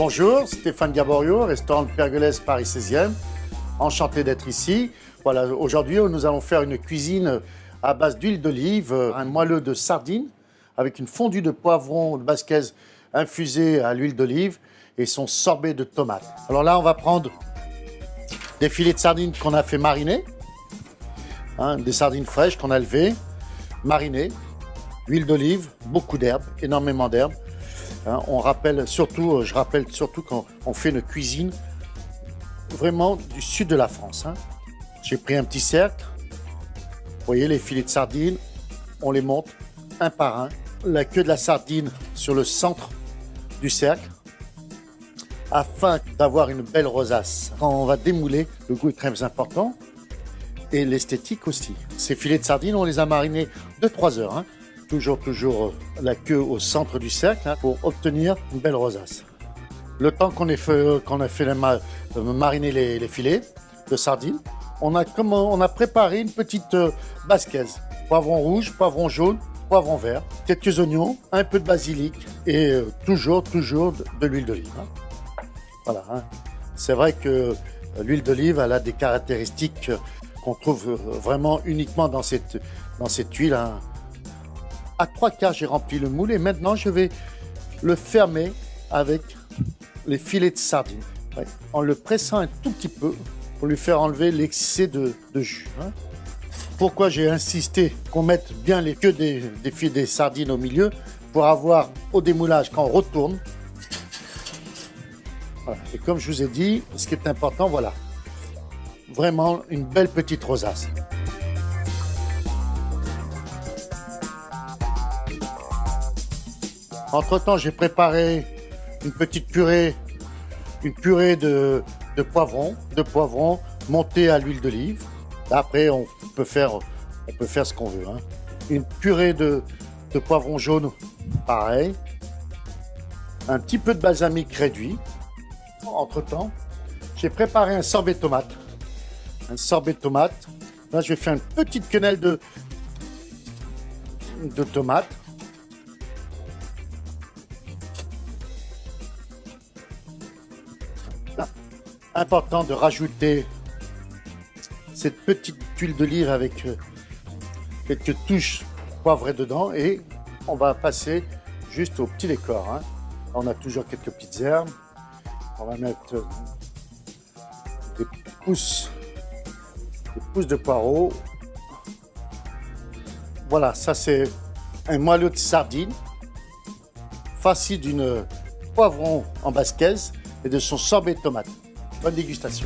Bonjour, Stéphane Gaborio, restaurant de Pergolèse, Paris 16e. Enchanté d'être ici. Voilà, aujourd'hui, nous allons faire une cuisine à base d'huile d'olive, un moelleux de sardines avec une fondue de poivron de basquez infusée à l'huile d'olive et son sorbet de tomate. Alors là, on va prendre des filets de sardines qu'on a fait mariner, des sardines fraîches qu'on a levées, marinées, huile d'olive, beaucoup d'herbes, énormément d'herbes. Je rappelle surtout qu'on fait une cuisine vraiment du sud de la France. J'ai pris un petit cercle. Vous voyez les filets de sardines, on les monte un par un. La queue de la sardine sur le centre du cercle afin d'avoir une belle rosace. Quand on va démouler, le goût est très important et l'esthétique aussi. Ces filets de sardines, on les a marinés 2-3 heures. Toujours la queue au centre du cercle pour obtenir une belle rosace. Le temps qu'on a fait mariner les filets de sardines, on a préparé une petite basquez. Poivron rouge, poivron jaune, poivron vert, quelques oignons, un peu de basilic et toujours de l'huile d'olive. Voilà. C'est vrai que l'huile d'olive elle a des caractéristiques qu'on trouve vraiment uniquement dans cette huile. À 3/4, j'ai rempli le moule et maintenant je vais le fermer avec les filets de sardines, en le pressant un tout petit peu pour lui faire enlever l'excès de jus. Pourquoi j'ai insisté qu'on mette bien les queues des filets des sardines au milieu pour avoir au démoulage quand on retourne. Voilà. Et comme je vous ai dit, ce qui est important, voilà, vraiment une belle petite rosace. Entre-temps, j'ai préparé une petite purée, de poivron monté à l'huile d'olive. Après, on peut faire ce qu'on veut. Une purée de poivron jaune, pareil. Un petit peu de balsamique réduit. Entre-temps, j'ai préparé un sorbet de tomate. Là, je vais faire une petite quenelle de tomate. Important de rajouter cette petite huile d'olive avec quelques touches poivrées dedans et on va passer juste au petit décor. On a toujours quelques petites herbes. On va mettre des pousses de poireaux. Voilà, ça c'est un moelleux de sardines farci d'une poivron en basquez et de son sorbet de tomate. Bonne dégustation.